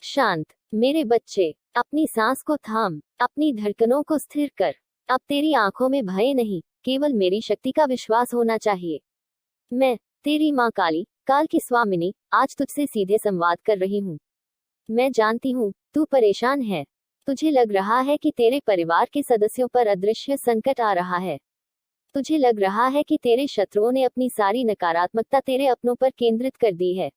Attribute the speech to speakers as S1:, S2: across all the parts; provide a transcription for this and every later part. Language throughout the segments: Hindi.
S1: शांत। मेरे बच्चे, अपनी सांस को थाम, अपनी धड़कनों को स्थिर कर। अब तेरी आंखों में भय नहीं, केवल मेरी शक्ति का विश्वास होना चाहिए। मैं, तेरी माँ काली, काल की स्वामिनी, आज तुझसे सीधे संवाद कर रही हूँ। मैं जानती हूँ, तू परेशान है। तुझे लग रहा है कि तेरे परिवार के सदस्यों पर अदृश्य संकट आ रहा है। तुझे लग रहा है कि तेरे शत्रुओं ने अपनी सारी नकारात्मकता तेरे अपनों पर केंद्रित कर दी है।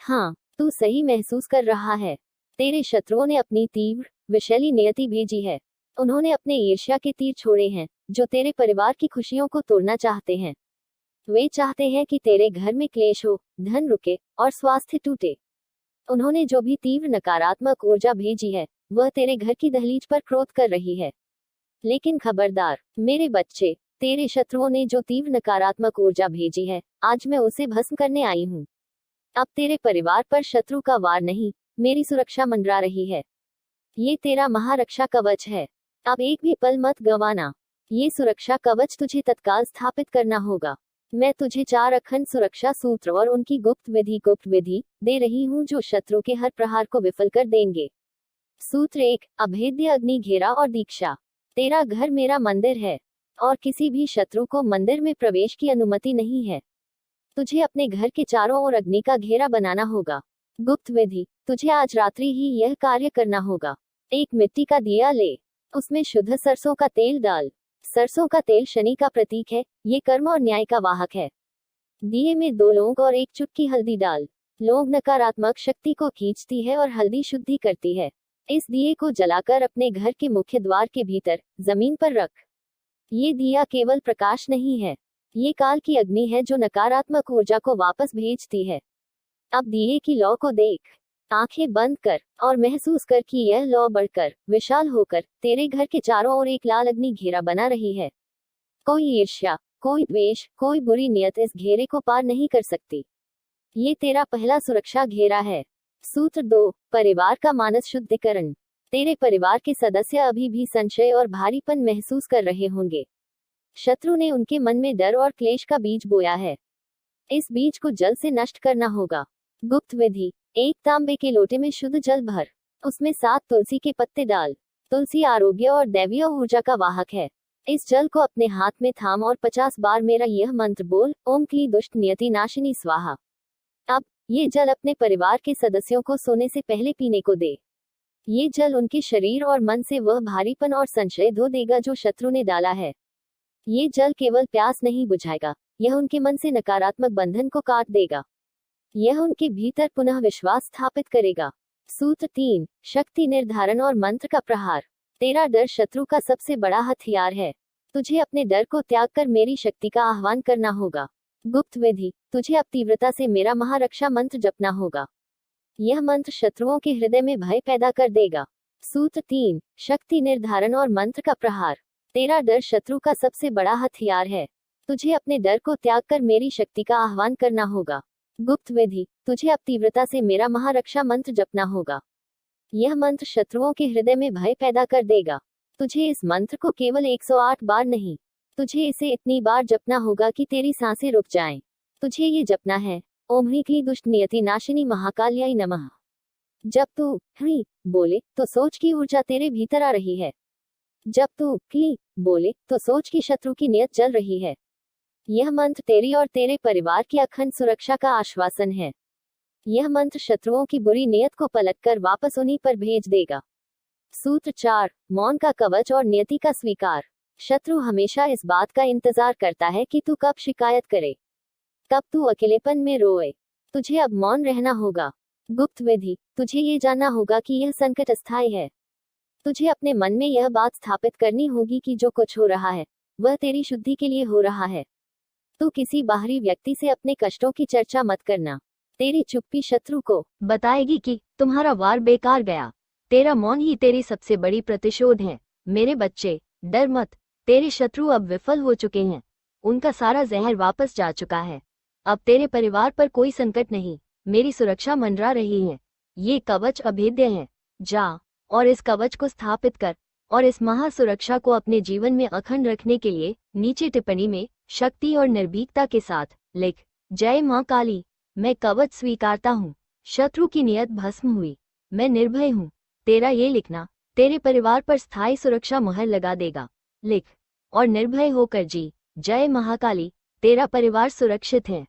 S1: हाँ, तू सही महसूस कर रहा है। तेरे शत्रुओं ने अपनी तीव्र, विषैली नियति भेजी है। उन्होंने अपने ईर्ष्या के तीर छोड़े हैं, जो तेरे परिवार की खुशियों को तोड़ना चाहते हैं। वे चाहते हैं कि तेरे घर में क्लेश हो, धन रुके और स्वास्थ्य टूटे। उन्होंने जो भी तीव्र नकारात्मक ऊर्जा भेजी है, वह तेरे घर की दहलीज पर क्रोध कर रही है। लेकिन खबरदार, मेरे बच्चे, तेरे शत्रुओं ने जो तीव्र नकारात्मक ऊर्जा भेजी है, आज मैं उसे भस्म करने आई हूँ। अब तेरे परिवार पर शत्रु का वार नहीं, मेरी सुरक्षा मंडरा रही है। ये तेरा महारक्षा कवच है। अब एक भी पल मत गंवाना। ये सुरक्षा कवच तुझे तत्काल स्थापित करना होगा। मैं तुझे 4 अखंड सुरक्षा सूत्र और उनकी गुप्त विधि दे रही हूँ, जो शत्रु के हर प्रहार को विफल कर देंगे। सूत्र 1, अभेद्य अग्नि घेरा और दीक्षा। तेरा घर मेरा मंदिर है, और किसी भी शत्रु को मंदिर में प्रवेश की अनुमति नहीं है। तुझे अपने घर के चारों ओर अग्नि का घेरा बनाना होगा। गुप्त विधि, तुझे आज रात्रि ही यह कार्य करना होगा। एक मिट्टी का दिया ले, उसमें शुद्ध सरसों का तेल डाल। सरसों का तेल शनि का प्रतीक है, ये कर्म और न्याय का वाहक है। दिए में 2 लौंग और 1 चुटकी हल्दी डाल। लौंग नकारात्मक शक्ति को खींचती है और हल्दी शुद्धि करती है। इस दिए को जलाकर अपने घर के मुख्य द्वार के भीतर जमीन पर रख। ये दिया केवल प्रकाश नहीं है, ये काल की अग्नि है जो नकारात्मक ऊर्जा को वापस भेजती है। अब दिए की लौ को देख, आंखें बंद कर और महसूस कर कि यह लौ बढ़कर, विशाल होकर, तेरे घर के चारों ओर एक लाल अग्नि घेरा बना रही है। कोई ईर्ष्या, कोई द्वेष, कोई बुरी नियत इस घेरे को पार नहीं कर सकती। ये तेरा पहला सुरक्षा घेरा है। सूत्र 2, परिवार का मानस शुद्धिकरण। तेरे परिवार के सदस्य अभी भी संशय और भारीपन महसूस कर रहे होंगे। शत्रु ने उनके मन में डर और क्लेश का बीज बोया है। इस बीज को जल से नष्ट करना होगा। गुप्त विधि, 1 तांबे के लोटे में शुद्ध जल भर, उसमें 7 तुलसी के पत्ते डाल। तुलसी आरोग्य और दैवीय ऊर्जा का वाहक है। इस जल को अपने हाथ में थाम और 50 बार मेरा यह मंत्र बोल, ओम क्ली दुष्ट नियति नाशिनी स्वाहा। अब ये जल अपने परिवार के सदस्यों को सोने से पहले पीने को दे। ये जल उनके शरीर और मन से वह भारीपन और संशय धो देगा जो शत्रु ने डाला है। ये जल केवल प्यास नहीं बुझाएगा, यह उनके मन से नकारात्मक बंधन को काट देगा। यह उनके भीतर पुनः विश्वास स्थापित करेगा। सूत्र 3, शक्ति निर्धारण और मंत्र का प्रहार। तेरा डर शत्रु का सबसे बड़ा हथियार है। तुझे अपने डर को त्याग कर मेरी शक्ति का आह्वान करना होगा। गुप्त विधि, तुझे अब तीव्रता से मेरा महारक्षा मंत्र जपना होगा। यह मंत्र शत्रुओं के हृदय में भय पैदा कर देगा। सूत्र 3, शक्ति निर्धारण और मंत्र का प्रहार। तेरा डर शत्रु का सबसे बड़ा हथियार है। तुझे अपने डर को त्याग कर मेरी शक्ति का आह्वान करना होगा। गुप्त विधि, तुझे अब तीव्रता से मेरा महारक्षा मंत्र जपना होगा। यह मंत्र शत्रुओं के हृदय में भय पैदा कर देगा। तुझे इस मंत्र को केवल 108 बार नहीं, तुझे इसे इतनी बार जपना होगा कि तेरी सांसें रुक जाएं। तुझे ये जपना है, ओम ह्रीं क्लीं दुष्ट नियति नाशिनी महाकाल्याय नमः। जब तू ह्रीं बोले तो सोच की ऊर्जा तेरे भीतर आ रही है। जब तू क्लीं बोले तो सोच की शत्रु की नियत जल रही है। यह मंत्र तेरी और तेरे परिवार की अखंड सुरक्षा का आश्वासन है। यह मंत्र शत्रुओं की बुरी नियत को पलटकर वापस उन्हीं पर भेज देगा। सूत्र 4, मौन का कवच और नियति का स्वीकार। शत्रु हमेशा इस बात का इंतजार करता है कि तू कब शिकायत करे, कब तू अकेलेपन में रोए। तुझे अब मौन रहना होगा। गुप्त विधि, तुझे ये जानना होगा कि यह संकट अस्थायी है। तुझे अपने मन में यह बात स्थापित करनी होगी कि जो कुछ हो रहा है, वह तेरी शुद्धि के लिए हो रहा है। तू किसी बाहरी व्यक्ति से अपने कष्टों की चर्चा मत करना। तेरी चुप्पी शत्रु को
S2: बताएगी कि तुम्हारा वार बेकार गया। तेरा मौन ही तेरी सबसे बड़ी प्रतिशोध है। मेरे बच्चे, डर मत। तेरे शत्रु अब विफल हो चुके हैं। उनका सारा जहर वापस जा चुका है। अब तेरे परिवार पर कोई संकट नहीं, मेरी सुरक्षा मंडरा रही है। ये कवच अभेद्य है। जा और इस कवच को स्थापित कर, और इस महासुरक्षा को अपने जीवन में अखंड रखने के लिए नीचे टिप्पणी में शक्ति और निर्भीकता के साथ लिख, जय मां काली। मैं कवच स्वीकारता हूँ। शत्रु की नियत भस्म हुई। मैं निर्भय हूँ। तेरा ये लिखना तेरे परिवार पर स्थायी सुरक्षा मुहर लगा देगा। लिख और निर्भय होकर जी। जय महाकाली। तेरा परिवार सुरक्षित है।